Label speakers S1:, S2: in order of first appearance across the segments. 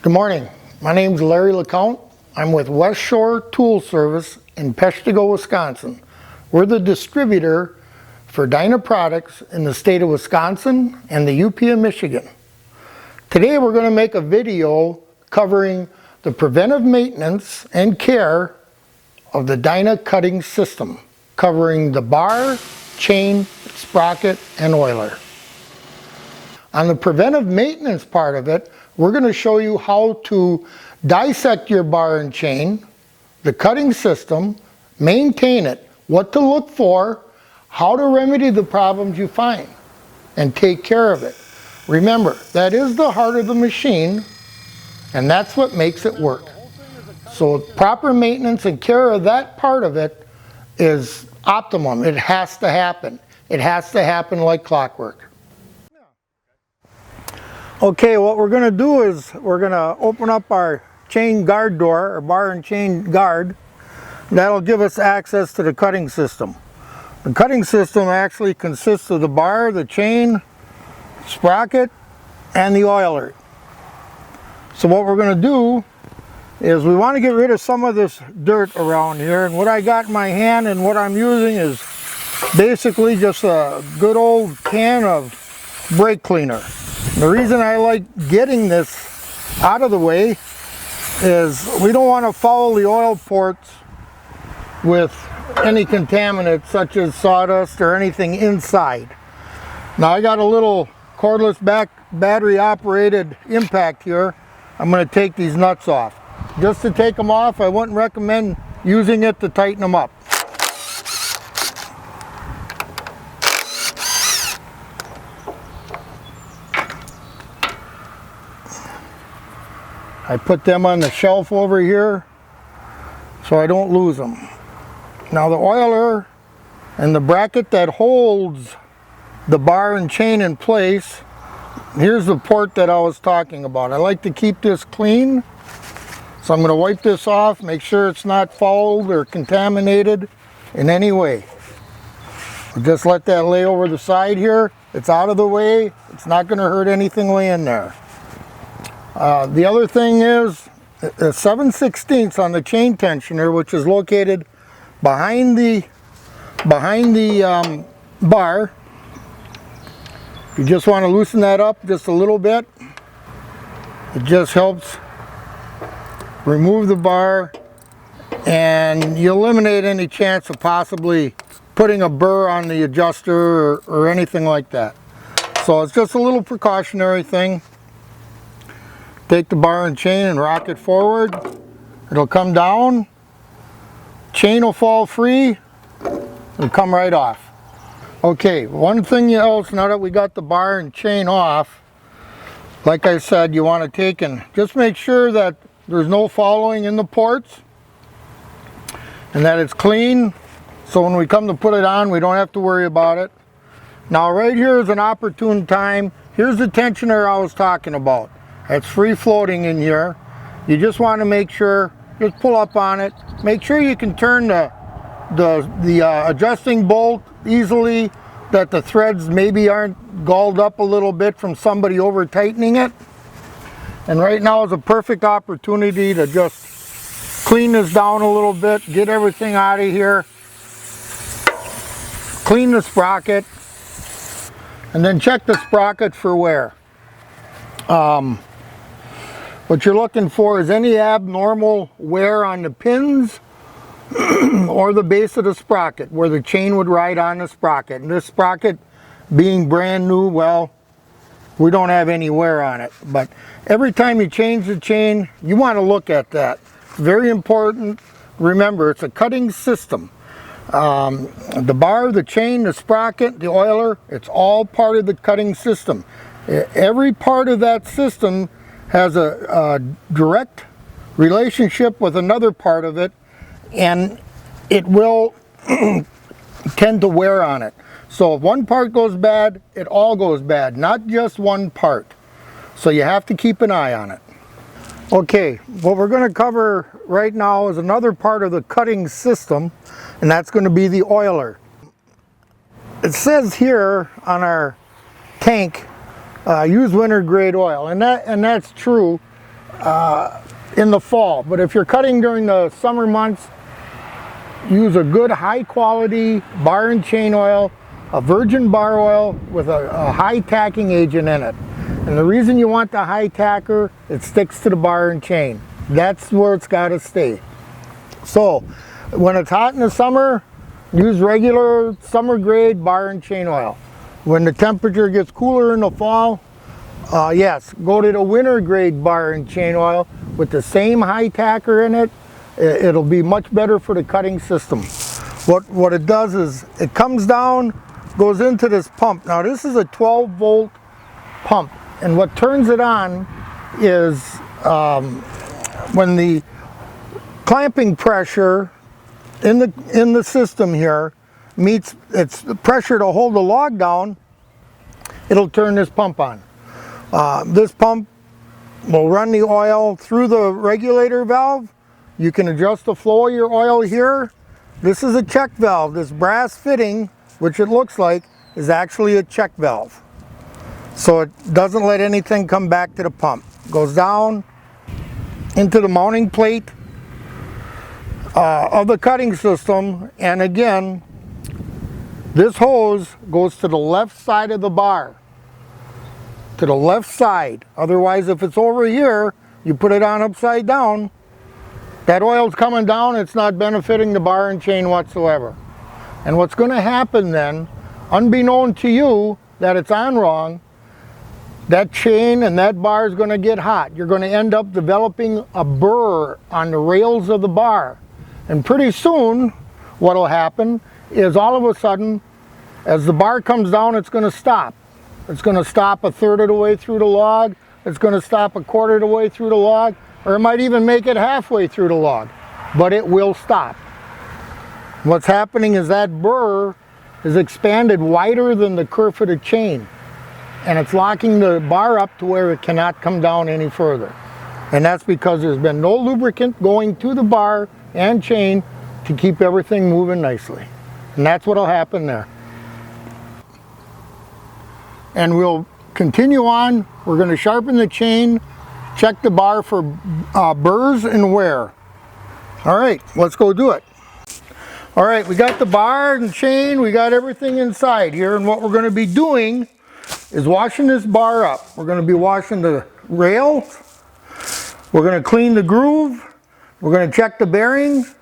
S1: Good morning. My name is Larry LeCount. I'm with West Shore Tool Service in Peshtigo, Wisconsin. We're the distributor for Dyna Products in the state of Wisconsin and the UP of Michigan. Today we're going to make a video covering the preventive maintenance and care of the Dyna cutting system, covering the bar, chain, sprocket, and oiler. On the preventive maintenance part of it, we're going to show you how to dissect your bar and chain, the cutting system, maintain it, what to look for, how to remedy the problems you find, and take care of it. Remember, that is the heart of the machine, and that's what makes it work. So proper maintenance and care of that part of it is optimum. It has to happen. It has to happen like clockwork. Okay, what we're going to do is we're going to open up our chain guard door, or bar and chain guard. That'll give us access to the cutting system. The cutting system actually consists of the bar, the chain, sprocket, and the oiler. So what we're going to do is we want to get rid of some of this dirt around here, and what I got in my hand and what I'm using is basically just a good old can of brake cleaner. The reason I like getting this out of the way is we don't want to foul the oil ports with any contaminants such as sawdust or anything inside. Now I got a little cordless battery operated impact here. I'm going to take these nuts off. Just to take them off, I wouldn't recommend using it to tighten them up. I put them on the shelf over here so I don't lose them. Now the oiler and the bracket that holds the bar and chain in place, here's the port that I was talking about. I like to keep this clean, so I'm going to wipe this off, make sure it's not fouled or contaminated in any way. I'll just let that lay over the side here. It's out of the way. It's not going to hurt anything laying there. The other thing is 7/16 on the chain tensioner, which is located behind the bar. You just want to loosen that up just a little bit. It just helps remove the bar, and you eliminate any chance of possibly putting a burr on the adjuster or anything like that. So it's just a little precautionary thing. Take the bar and chain and rock it forward. It'll come down. Chain will fall free. It'll come right off. Okay, one thing else, now that we got the bar and chain off, like I said, you want to take and just make sure that there's no fouling in the ports and that it's clean, so when we come to put it on, we don't have to worry about it. Now right here is an opportune time. Here's the tensioner I was talking about. It's free floating in here. You just want to make sure, just pull up on it. Make sure you can turn the adjusting bolt easily, that the threads maybe aren't galled up a little bit from somebody over tightening it. And right now is a perfect opportunity to just clean this down a little bit, get everything out of here, clean the sprocket, and then check the sprocket for wear. What you're looking for is any abnormal wear on the pins or the base of the sprocket where the chain would ride on the sprocket. And this sprocket being brand new, well, we don't have any wear on it. But every time you change the chain, you want to look at that. Very important. Remember, it's a cutting system. The bar, the chain, the sprocket, the oiler, it's all part of the cutting system. Every part of that system has a direct relationship with another part of it, and it will tend to wear on it. So if one part goes bad, it all goes bad, not just one part. So you have to keep an eye on it. Okay, what we're going to cover right now is another part of the cutting system, and that's going to be the oiler. It says here on our tank, use winter grade oil, and that's true. in the fall. But if you're cutting during the summer months, use a good high quality bar and chain oil, a virgin bar oil with a high tacking agent in it. And the reason you want the high tacker, it sticks to the bar and chain. That's where it's got to stay. So when it's hot in the summer, use regular summer grade bar and chain oil. When the temperature gets cooler in the fall, yes, go to the winter grade bar and chain oil with the same high tacker in it. It'll be much better for the cutting system. What it does is it comes down, goes into this pump. Now this is a 12-volt pump, and what turns it on is when the clamping pressure in the system here meets its pressure to hold the log down, it'll turn this pump on. This pump will run the oil through the regulator valve. You can adjust the flow of your oil here. This is a check valve. This brass fitting, which it looks like, is actually a check valve. So it doesn't let anything come back to the pump. It goes down into the mounting plate of the cutting system, and again, this hose goes to the left side of the bar. To the left side. Otherwise, if it's over here, you put it on upside down, that oil's coming down, it's not benefiting the bar and chain whatsoever. And what's going to happen then, unbeknown to you that it's on wrong, that chain and that bar is going to get hot. You're going to end up developing a burr on the rails of the bar. And pretty soon, what will happen is all of a sudden, as the bar comes down, it's going to stop. It's going to stop a third of the way through the log. It's going to stop a quarter of the way through the log. Or it might even make it halfway through the log. But it will stop. What's happening is that burr is expanded wider than the kerf of the chain. And it's locking the bar up to where it cannot come down any further. And that's because there's been no lubricant going to the bar and chain to keep everything moving nicely. And that's what will happen there. And we'll continue on. We're going to sharpen the chain, check the bar for burrs and wear. All right, let's go do it. All right, we got the bar and chain, we got everything inside here, and what we're going to be doing is washing this bar up. We're going to be washing the rail, we're going to clean the groove, we're going to check the bearings,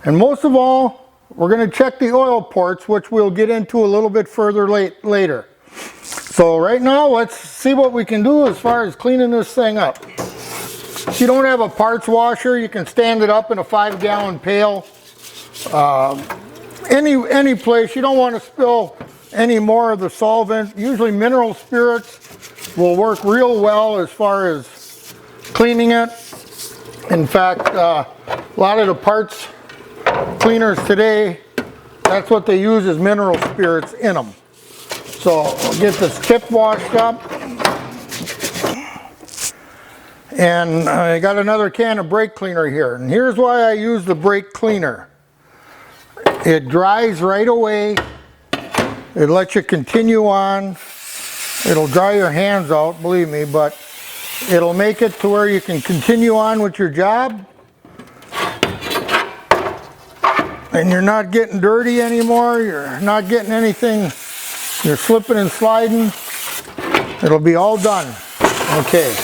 S1: and most of all, we're going to check the oil ports, which we'll get into a little bit further later. So right now, let's see what we can do as far as cleaning this thing up. If you don't have a parts washer, you can stand it up in a 5-gallon pail. Any place. You don't want to spill any more of the solvent. Usually mineral spirits will work real well as far as cleaning it. In fact, a lot of the parts cleaners today, that's what they use, is mineral spirits in them. So I'll get this tip washed up. And I got another can of brake cleaner here. And here's why I use the brake cleaner. It dries right away. It lets you continue on. It'll dry your hands out, believe me, but it'll make it to where you can continue on with your job. And you're not getting dirty anymore. You're not getting anything. You're slipping and sliding. It'll be all done. Okay.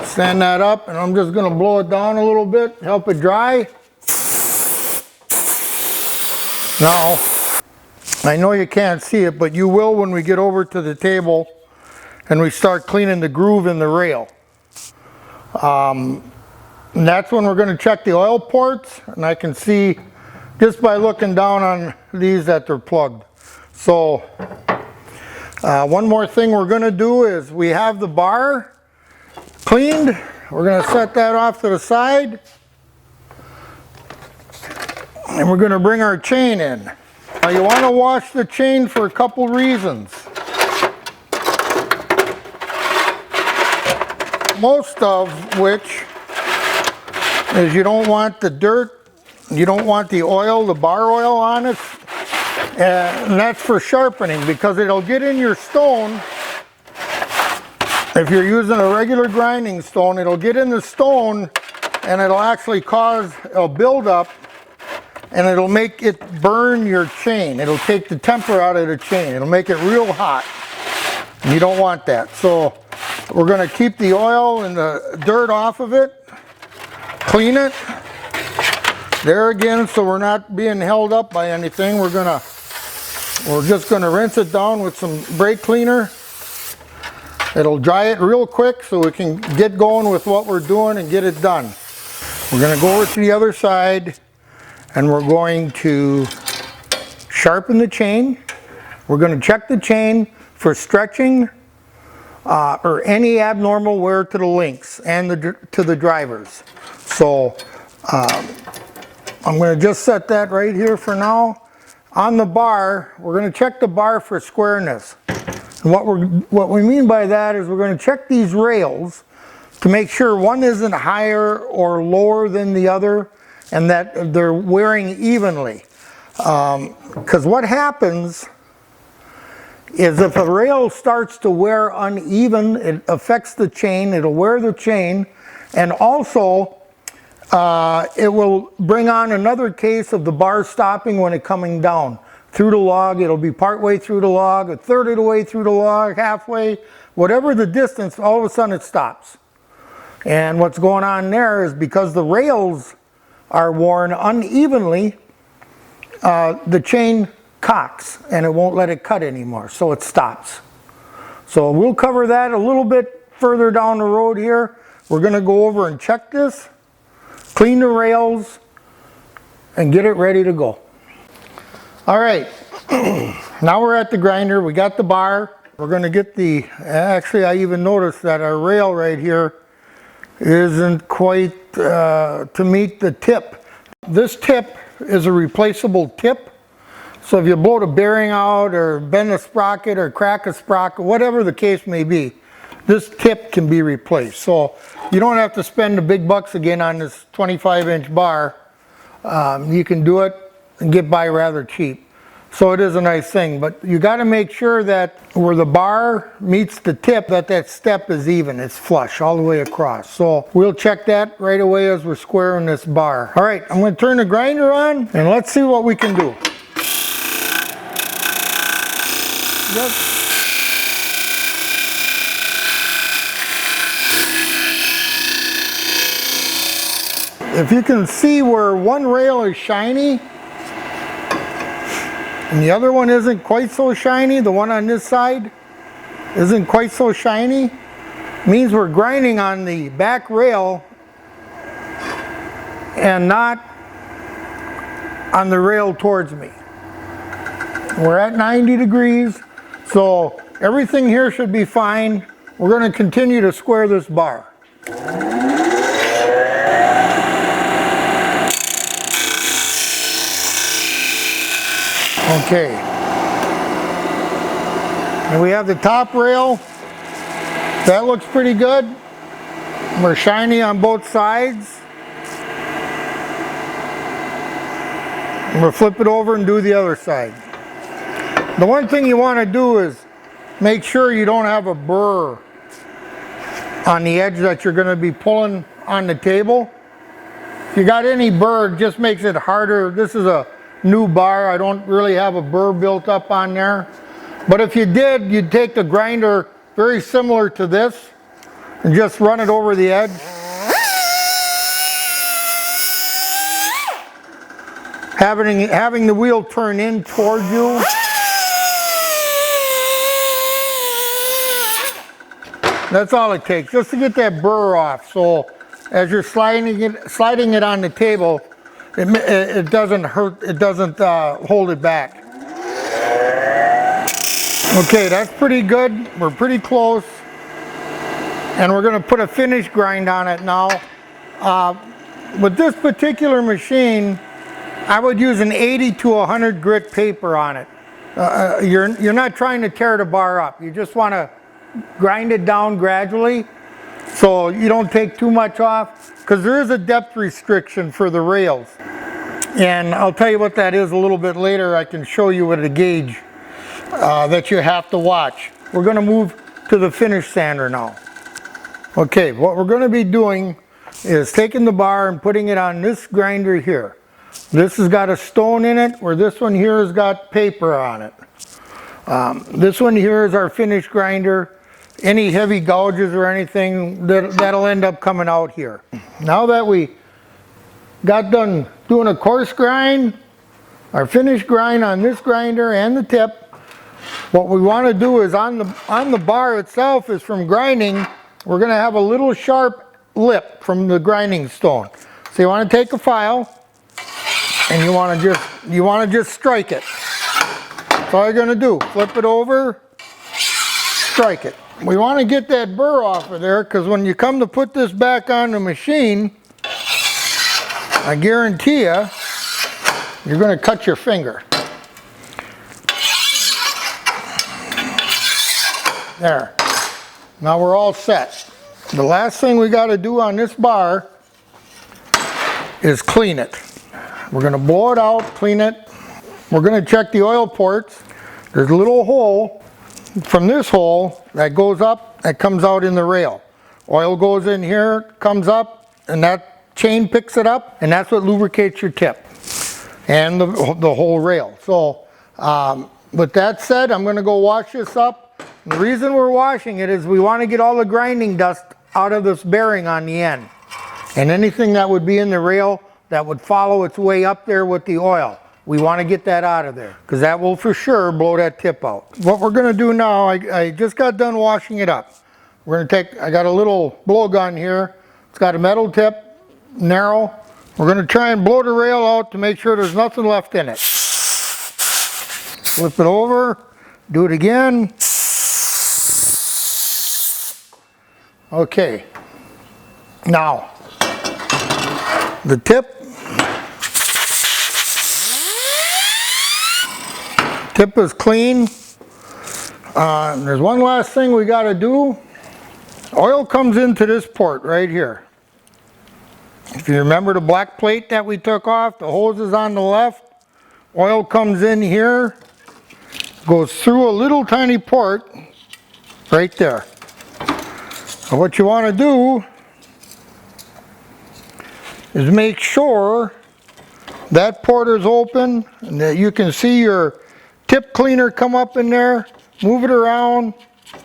S1: Stand that up, and I'm just going to blow it down a little bit, help it dry. Now, I know you can't see it, but you will when we get over to the table and we start cleaning the groove in the rail. And that's when we're going to check the oil ports, and I can see just by looking down on these that they're plugged. So one more thing we're going to do is we have the bar cleaned. We're going to set that off to the side. And we're going to bring our chain in. Now you want to wash the chain for a couple reasons. Most of which is you don't want the dirt, you don't want the oil, the bar oil on it. And that's for sharpening, because it'll get in your stone If you're using a regular grinding stone, it'll get in the stone and it'll actually cause a buildup, and it'll make it burn your chain. It'll take the temper out of the chain. It'll make it real hot. And you don't want that. So we're going to keep the oil and the dirt off of it. Clean it. There again, so we're not being held up by anything. We're just going to rinse it down with some brake cleaner. It'll dry it real quick so we can get going with what we're doing and get it done. We're going to go over to the other side and we're going to sharpen the chain. We're going to check the chain for stretching or any abnormal wear to the links and to the drivers. So I'm going to just set that right here for now. On the bar, we're going to check the bar for squareness. And what we mean by that is we're going to check these rails to make sure one isn't higher or lower than the other and that they're wearing evenly. Because what happens is if a rail starts to wear uneven, it affects the chain, it'll wear the chain, and also it will bring on another case of the bar stopping when it's coming down. Through the log, it'll be partway through the log, a third of the way through the log, halfway, whatever the distance, all of a sudden it stops. And what's going on there is because the rails are worn unevenly, the chain cocks and it won't let it cut anymore, so it stops. So we'll cover that a little bit further down the road here. We're going to go over and check this, clean the rails, and get it ready to go. All right, now we're at the grinder. We got the bar. We're going to get actually I even noticed that our rail right here isn't quite to meet the tip. This tip is a replaceable tip. So if you blow the bearing out or bend a sprocket or crack a sprocket, whatever the case may be, this tip can be replaced. So you don't have to spend the big bucks again on this 25-inch bar. You can do it and get by rather cheap. So it is a nice thing, but you got to make sure that where the bar meets the tip, that step is even, it's flush all the way across. So we'll check that right away as we're squaring this bar. All right, I'm going to turn the grinder on and let's see what we can do. Yep. If you can see where one rail is shiny and the other one isn't quite so shiny, the one on this side isn't quite so shiny, means we're grinding on the back rail and not on the rail towards me. We're at 90 degrees, so everything here should be fine. We're going to continue to square this bar. Okay, and we have the top rail. That looks pretty good. We're shiny on both sides. And we'll flip it over and do the other side. The one thing you want to do is make sure you don't have a burr on the edge that you're going to be pulling on the table. If you got any burr, it just makes it harder. This is a new bar. I don't really have a burr built up on there. But if you did, you'd take the grinder very similar to this and just run it over the edge. Having the wheel turn in towards you. That's all it takes, just to get that burr off. So as you're sliding it on the table, it doesn't hurt, it doesn't hold it back. Okay, that's pretty good. We're pretty close. And we're going to put a finish grind on it now. With this particular machine, I would use an 80 to 100 grit paper on it. You're not trying to tear the bar up. You just want to grind it down gradually so you don't take too much off, because there is a depth restriction for the rails. And I'll tell you what that is a little bit later. I can show you with a gauge that you have to watch. We're going to move to the finish sander now. Okay, what we're going to be doing is taking the bar and putting it on this grinder here. This has got a stone in it, where this one here has got paper on it. This one here is our finished grinder. Any heavy gouges or anything, that'll end up coming out here. Now that we got done doing a coarse grind, our finished grind on this grinder and the tip, what we want to do is on the bar itself is from grinding, we're going to have a little sharp lip from the grinding stone. So you want to take a file and you want to just strike it. That's all you're going to do. Flip it over, strike it. We want to get that burr off of there, because when you come to put this back on the machine, I guarantee you, you're going to cut your finger. There. Now we're all set. The last thing we got to do on this bar is clean it. We're going to blow it out, clean it. We're going to check the oil ports. There's a little hole from this hole that goes up, that comes out in the rail. Oil goes in here, comes up, and that chain picks it up, and that's what lubricates your tip and the whole rail. So with that said, I'm going to go wash this up. And the reason we're washing it is we want to get all the grinding dust out of this bearing on the end, and anything that would be in the rail that would follow its way up there with the oil. We want to get that out of there, because that will for sure blow that tip out. What we're going to do now, I just got done washing it up. We're going to take, I got a little blowgun here. It's got a metal tip, narrow. We're going to try and blow the rail out to make sure there's nothing left in it. Flip it over, do it again. Okay. Now, the tip is clean. There's one last thing we got to do. Oil comes into this port right here. If you remember the black plate that we took off, the hose is on the left. Oil comes in here, goes through a little tiny port right there. So what you want to do is make sure that port is open and that you can see your tip cleaner come up in there, move it around,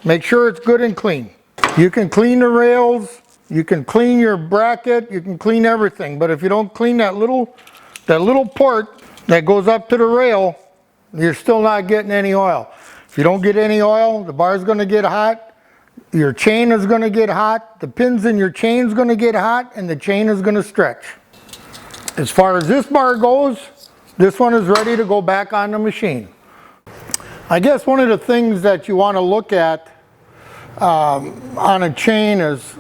S1: make sure it's good and clean. You can clean the rails, you can clean your bracket, you can clean everything, but if you don't clean that little port that goes up to the rail, you're still not getting any oil. If you don't get any oil, the bar's going to get hot, your chain is going to get hot, the pins in your chain is going to get hot, and the chain is going to stretch. As far as this bar goes, this one is ready to go back on the machine. I guess one of the things that you want to look at on a chain is,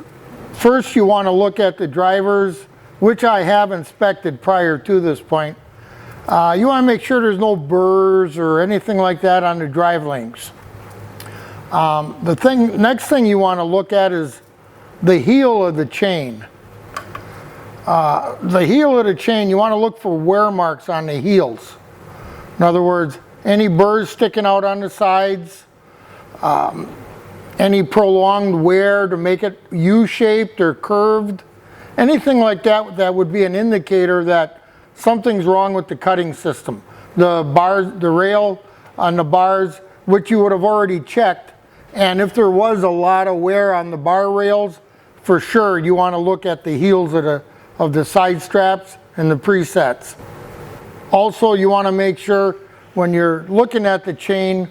S1: first you want to look at the drivers, which I have inspected prior to this point. You want to make sure there's no burrs or anything like that on the drive links. Next thing you want to look at is the heel of the chain. The heel of the chain, you want to look for wear marks on the heels. In other words, any burrs sticking out on the sides, any prolonged wear to make it U-shaped or curved, anything like that, that would be an indicator that something's wrong with the cutting system. The bars, the rail on the bars, which you would have already checked, and if there was a lot of wear on the bar rails, for sure you want to look at the heels of the side straps and the presets. Also, you want to make sure when you're looking at the chain,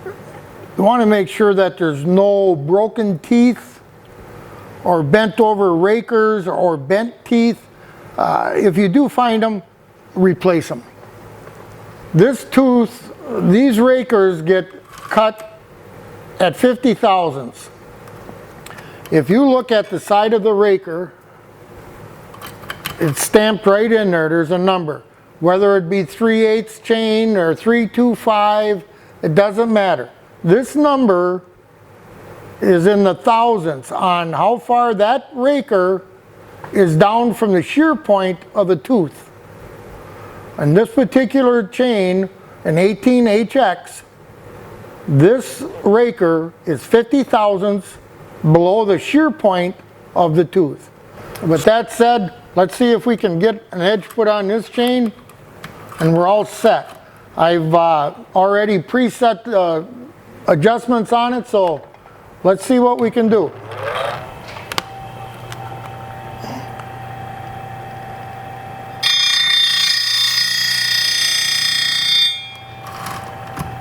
S1: you want to make sure that there's no broken teeth or bent over rakers or bent teeth. If you do find them, replace them. This tooth, these rakers get cut at 50 thousandths. If you look at the side of the raker, it's stamped right in there, there's a number. Whether it be 3/8 chain or 325, it doesn't matter. This number is in the thousandths on how far that raker is down from the shear point of the tooth. And this particular chain, an 18HX, this raker is 50 thousandths below the shear point of the tooth. With that said, let's see if we can get an edge put on this chain, and we're all set. I've already preset the adjustments on it, so let's see what we can do.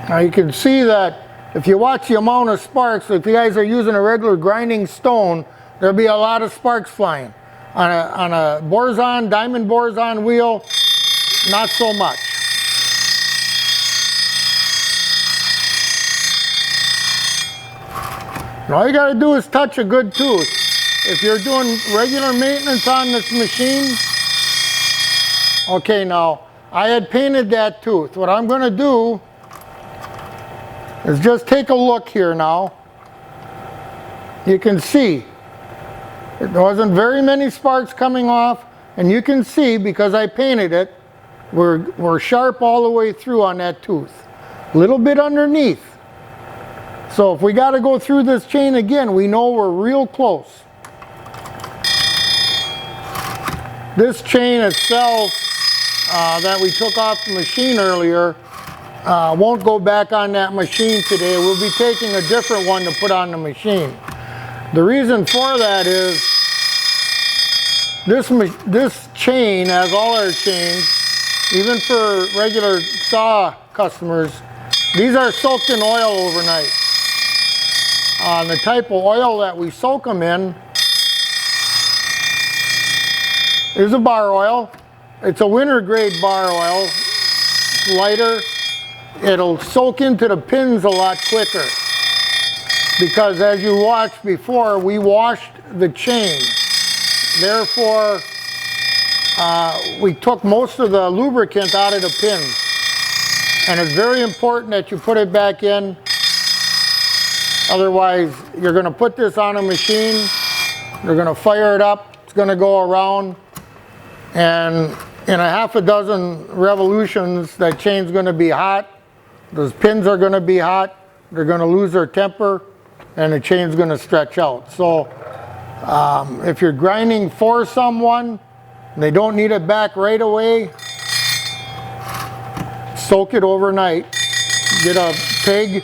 S1: Now you can see that if you watch the amount of sparks, if you guys are using a regular grinding stone, there'll be a lot of sparks flying. On a borzon, diamond borzon wheel, not so much. And all you got to do is touch a good tooth. If you're doing regular maintenance on this machine, okay, now I had painted that tooth. What I'm going to do is just take a look here now. You can see there wasn't very many sparks coming off, and you can see because I painted it, we're sharp all the way through on that tooth. A little bit underneath. So if we got to go through this chain again, we know we're real close. This chain itself that we took off the machine earlier won't go back on that machine today. We'll be taking a different one to put on the machine. The reason for that is this chain, as all our chains, even for regular saw customers, these are soaked in oil overnight. The type of oil that we soak them in is a bar oil. It's a winter grade bar oil. It's lighter. It'll soak into the pins a lot quicker. Because as you watched before, we washed the chain. Therefore, we took most of the lubricant out of the pins. And it's very important that you put it back in. Otherwise, you're going to put this on a machine, you're going to fire it up, it's going to go around, and in a half a dozen revolutions, that chain's going to be hot, those pins are going to be hot, they're going to lose their temper, and the chain's going to stretch out. So if you're grinding for someone, and they don't need it back right away, soak it overnight. Get a pig,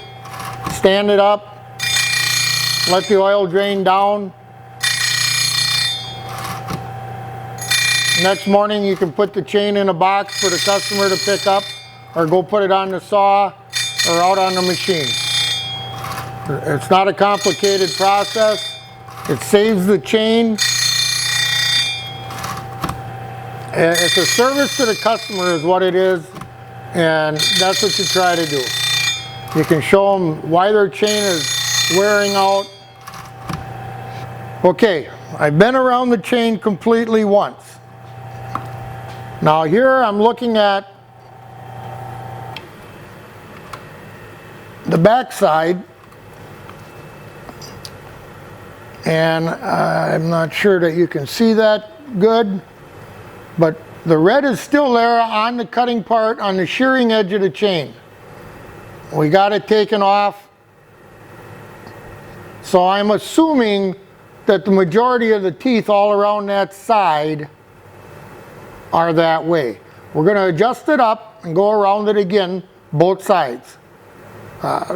S1: stand it up, let the oil drain down. Next morning you can put the chain in a box for the customer to pick up, or go put it on the saw or out on the machine. It's not a complicated process. It saves the chain. It's a service to the customer is what it is, and that's what you try to do. You can show them why their chain is wearing out. Okay, I've been around the chain completely once. Now here I'm looking at the back side, and I'm not sure that you can see that good, but the red is still there on the cutting part on the shearing edge of the chain. We got it taken off. So I'm assuming that the majority of the teeth all around that side are that way. We're going to adjust it up and go around it again, both sides.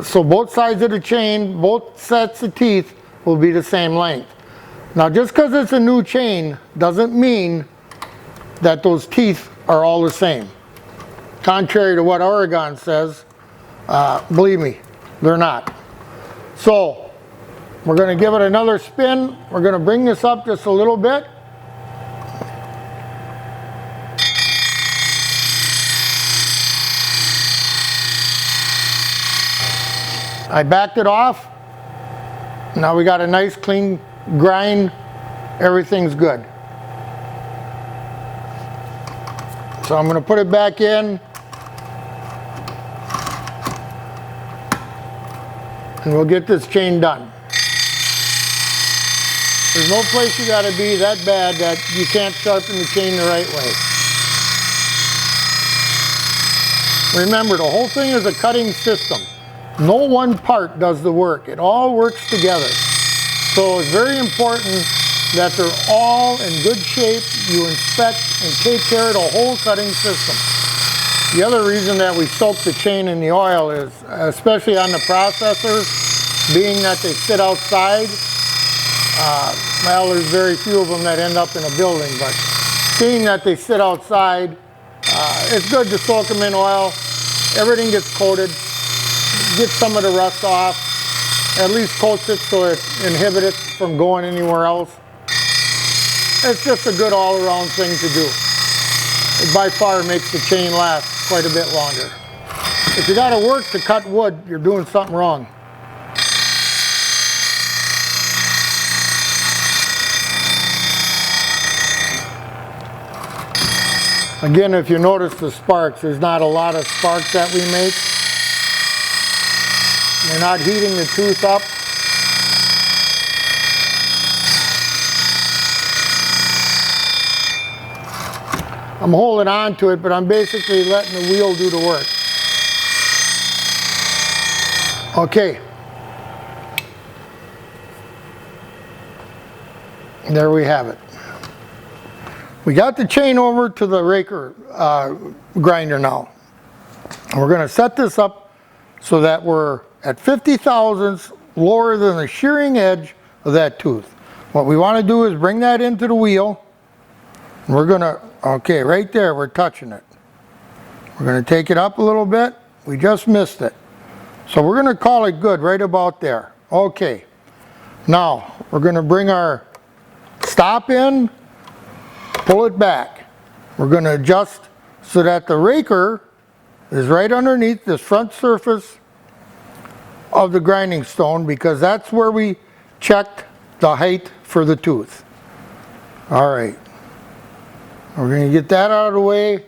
S1: So both sides of the chain, both sets of teeth will be the same length. Now just because it's a new chain doesn't mean that those teeth are all the same. Contrary to what Oregon says, believe me, they're not. So we're going to give it another spin. We're going to bring this up just a little bit. I backed it off. Now we got a nice clean grind. Everything's good. So I'm going to put it back in. And we'll get this chain done. There's no place you got to be that bad that you can't sharpen the chain the right way. Remember, the whole thing is a cutting system. No one part does the work. It all works together. So it's very important that they're all in good shape. You inspect and take care of the whole cutting system. The other reason that we soak the chain in the oil is, especially on the processors, being that they sit outside, well, there's very few of them that end up in a building, but seeing that they sit outside, it's good to soak them in oil. Everything gets coated, get some of the rust off, at least coats it so it inhibits it from going anywhere else. It's just a good all-around thing to do. It by far makes the chain last quite a bit longer. If you got to work to cut wood, you're doing something wrong. Again, if you notice the sparks, there's not a lot of sparks that we make. We're not heating the tooth up. I'm holding on to it, but I'm basically letting the wheel do the work. Okay. There we have it. We got the chain over to the raker grinder now. We're going to set this up so that we're at 50 thousandths lower than the shearing edge of that tooth. What we want to do is bring that into the wheel. We're going to, okay, right there, we're touching it. We're going to take it up a little bit. We just missed it. So we're going to call it good right about there. Okay. Now, we're going to bring our stop in, pull it back. We're going to adjust so that the raker is right underneath this front surface of the grinding stone, because that's where we checked the height for the tooth. All right. We're going to get that out of the way.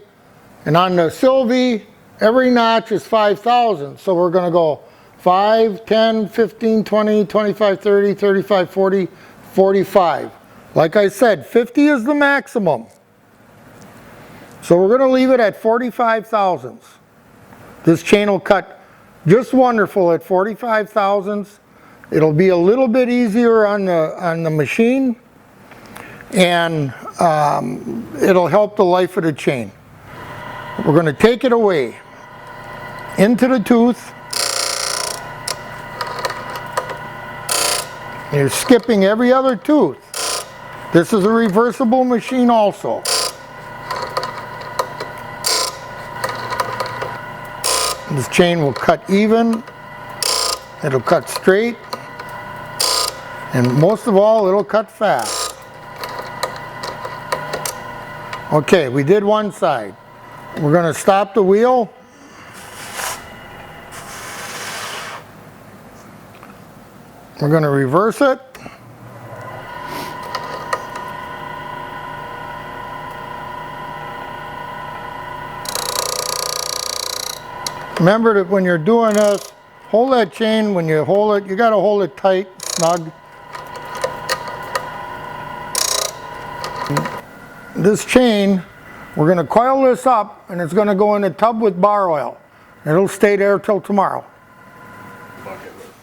S1: And on the Sylvie, every notch is 5,000. So we're going to go 5, 10, 15, 20, 25, 30, 35, 40, 45. Like I said, 50 is the maximum. So we're going to leave it at 45 thousandths. This chain will cut just wonderful at 45 thousandths. It'll be a little bit easier on the machine, and it'll help the life of the chain. We're going to take it away into the tooth. You're skipping every other tooth. This is a reversible machine also. This chain will cut even, it'll cut straight, and most of all, it'll cut fast. Okay, we did one side. We're going to stop the wheel. We're going to reverse it. Remember that when you're doing this, hold that chain. When you hold it, you got to hold it tight, snug. This chain, we're going to coil this up, and it's going to go in a tub with bar oil. It'll stay there till tomorrow.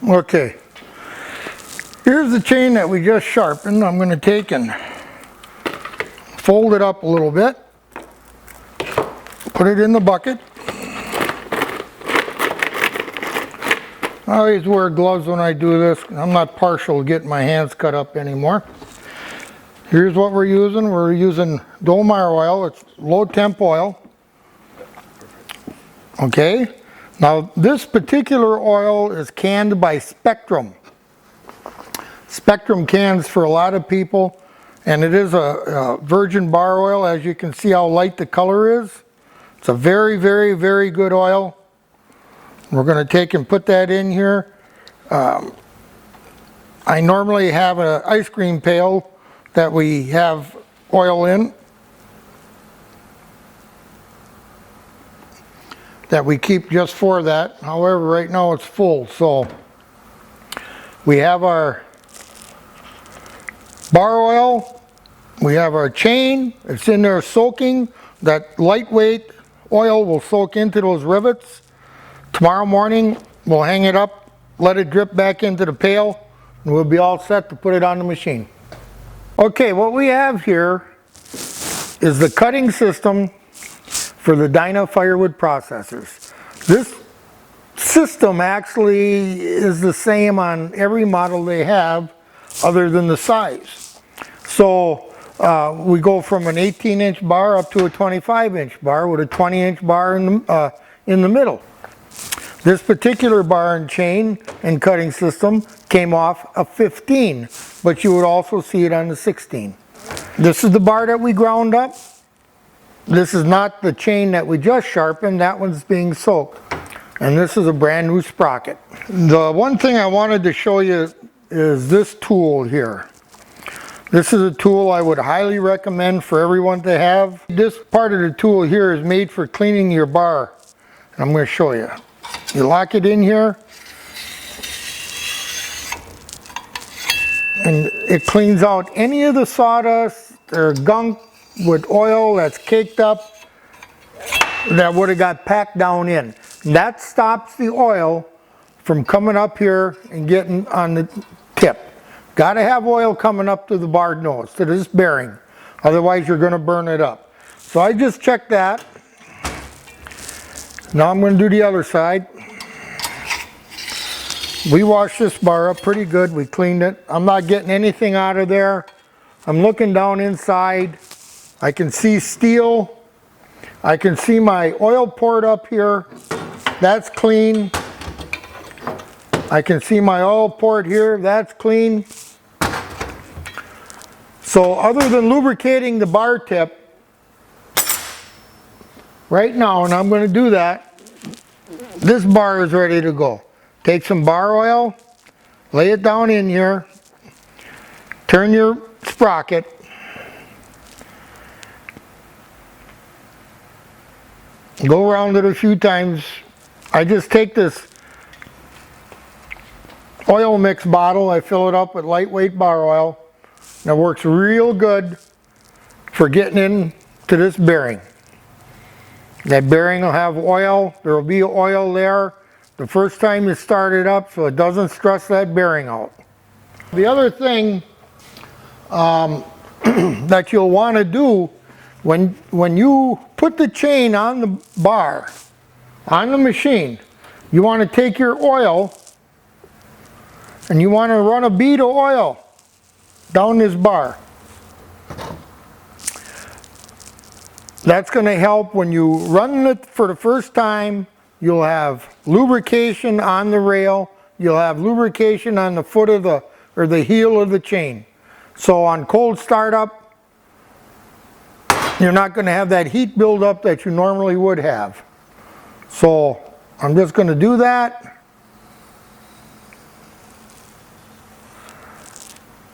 S1: Okay. Here's the chain that we just sharpened. I'm going to take and fold it up a little bit. Put it in the bucket. I always wear gloves when I do this. I'm not partial to getting my hands cut up anymore. Here's what we're using. We're using Dolmar oil. It's low temp oil. Okay. Now this particular oil is canned by Spectrum. Spectrum cans for a lot of people, and it is a virgin bar oil. As you can see how light the color is. It's a very, very, very good oil. We're going to take and put that in here. I normally have an ice cream pail that we have oil in, that we keep just for that. However, right now it's full. So we have our bar oil, we have our chain, it's in there soaking. That lightweight oil will soak into those rivets. Tomorrow morning we'll hang it up, let it drip back into the pail and we'll be all set to put it on the machine. Okay, what we have here is the cutting system for the Dyna Firewood processors. This system actually is the same on every model they have other than the size. So we go from an 18-inch bar up to a 25-inch bar with a 20-inch bar in the middle. This particular bar and chain and cutting system came off a 15, but you would also see it on the 16. This is the bar that we ground up. This is not the chain that we just sharpened, that one's being soaked. And this is a brand new sprocket. The one thing I wanted to show you is this tool here. This is a tool I would highly recommend for everyone to have. This part of the tool here is made for cleaning your bar. And I'm going to show you. You lock it in here, and it cleans out any of the sawdust or gunk with oil that's caked up that would have got packed down in. That stops the oil from coming up here and getting on the tip. Got to have oil coming up to the barred nose, to this bearing. Otherwise you're going to burn it up. So I just checked that. Now I'm going to do the other side. We washed this bar up pretty good. We cleaned it. I'm not getting anything out of there. I'm looking down inside. I can see steel. I can see my oil port up here. That's clean. I can see my oil port here. That's clean. So other than lubricating the bar tip right now, and I'm going to do that, this bar is ready to go. Take some bar oil, lay it down in here, turn your sprocket, go around it a few times. I just take this oil mix bottle, I fill it up with lightweight bar oil. That works real good for getting into this bearing. That bearing will have oil, there will be oil there the first time you start it up, so it doesn't stress that bearing out. The other thing that you'll want to do when you put the chain on the bar, on the machine, you want to take your oil and you want to run a bead of oil down this bar. That's going to help when you run it for the first time. You'll have lubrication on the rail. You'll have lubrication on the foot of the heel of the chain. So on cold startup, you're not going to have that heat buildup that you normally would have. So I'm just going to do that.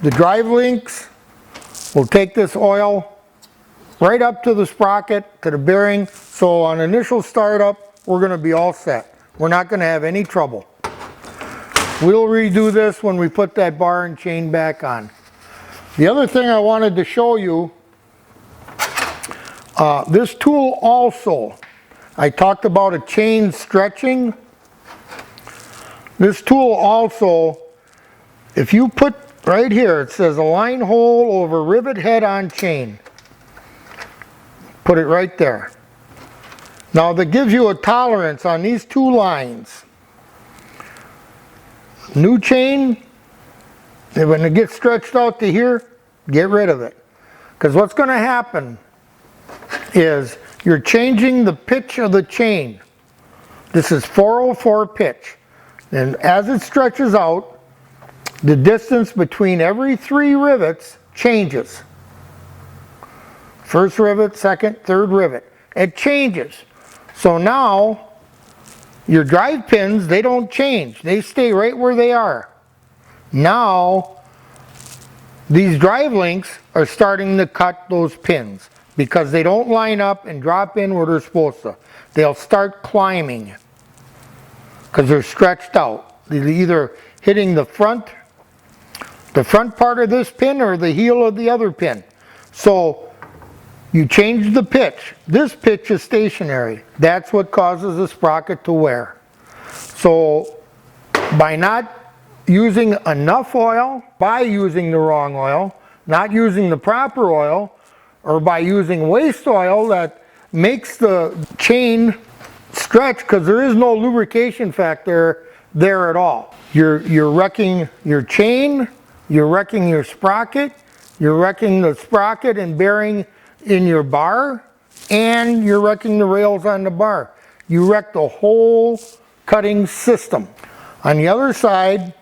S1: The drive links will take this oil right up to the sprocket, to the bearing. So on initial startup, we're going to be all set. We're not going to have any trouble. We'll redo this when we put that bar and chain back on. The other thing I wanted to show you, this tool also, I talked about a chain stretching. This tool also, if you put right here, it says align hole over rivet head on chain. Put it right there. Now that gives you a tolerance on these two lines. New chain, when it gets stretched out to here, get rid of it. Because what's going to happen is you're changing the pitch of the chain. This is 404 pitch. And as it stretches out, the distance between every 3 rivets changes. First rivet, second, third rivet. It changes. So now, your drive pins, they don't change. They stay right where they are. Now, these drive links are starting to cut those pins because they don't line up and drop in where they're supposed to. They'll start climbing because they're stretched out. They're either hitting the front part of this pin or the heel of the other pin. So, you change the pitch. This pitch is stationary. That's what causes the sprocket to wear. So by not using enough oil, by using the wrong oil, not using the proper oil, or by using waste oil that makes the chain stretch, because there is no lubrication factor there at all. You're wrecking your chain, you're wrecking your sprocket, you're wrecking the sprocket and bearing in your bar, and you're wrecking the rails on the bar. You wreck the whole cutting system. On the other side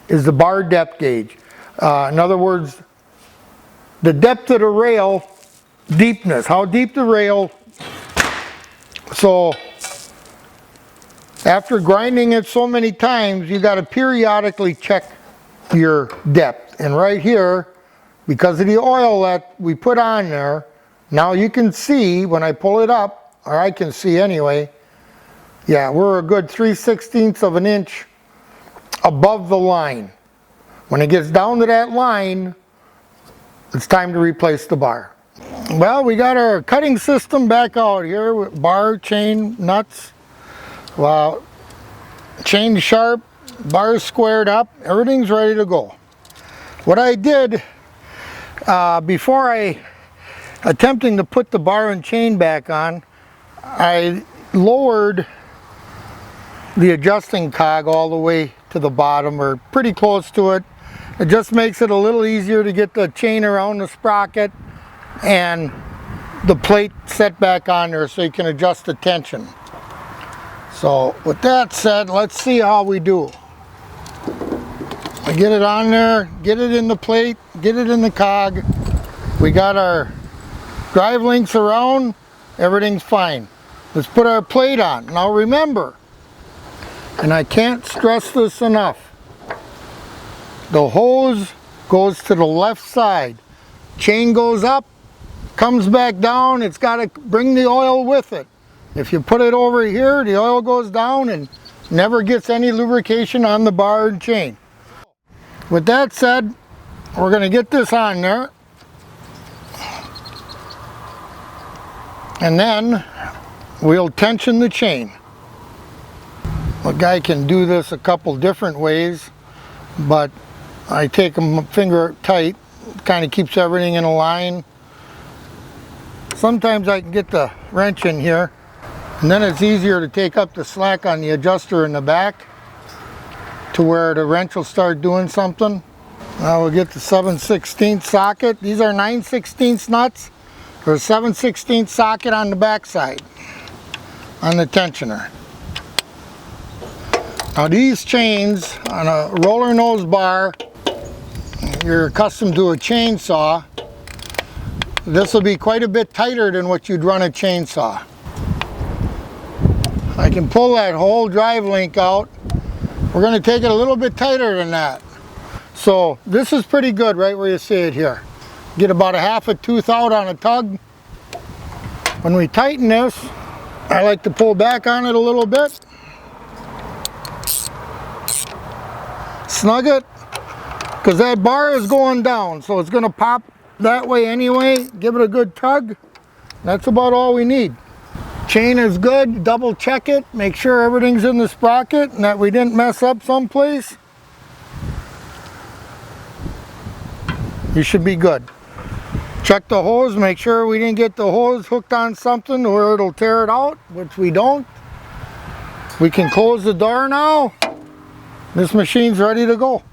S1: is the bar depth gauge. In other words, the depth of the rail, deepness, how deep the rail. So after grinding it so many times, you got to periodically check your depth. And right here, because of the oil that we put on there, now you can see when I pull it up, or I can see anyway, yeah, we're a good 3/16 of an inch above the line. When it gets down to that line, it's time to replace the bar. Well, we got our cutting system back out here with bar, chain, nuts. Well, chain sharp, bars squared up, everything's ready to go. What I did before attempting to put the bar and chain back on, I lowered the adjusting cog all the way to the bottom, or pretty close to it. It just makes it a little easier to get the chain around the sprocket and the plate set back on there so you can adjust the tension. So with that said, let's see how we do. I get it on there, get it in the plate, get it in the cog. We got our drive links around, everything's fine. Let's put our plate on. Now remember, and I can't stress this enough, the hose goes to the left side. Chain goes up, comes back down, it's got to bring the oil with it. If you put it over here, the oil goes down and never gets any lubrication on the bar and chain. With that said, we're going to get this on there. And then we'll tension the chain. A guy can do this a couple different ways, but I take them finger tight, kind of keeps everything in a line. Sometimes I can get the wrench in here, and then it's easier to take up the slack on the adjuster in the back to where the wrench will start doing something. Now we'll get the 7/16 socket. These are 9/16 nuts. There's a 7/16 socket on the back side on the tensioner. Now these chains on a roller nose bar, you're accustomed to a chainsaw. This will be quite a bit tighter than what you'd run a chainsaw. I can pull that whole drive link out. We're going to take it a little bit tighter than that. So this is pretty good right where you see it here. Get about a half a tooth out on a tug. When we tighten this, I like to pull back on it a little bit. Snug it, because that bar is going down, so it's going to pop that way anyway. Give it a good tug. That's about all we need. Chain is good. Double check it. Make sure everything's in the sprocket and that we didn't mess up someplace. You should be good. Check the hose. Make sure we didn't get the hose hooked on something where it'll tear it out, which we don't. We can close the door now. This machine's ready to go.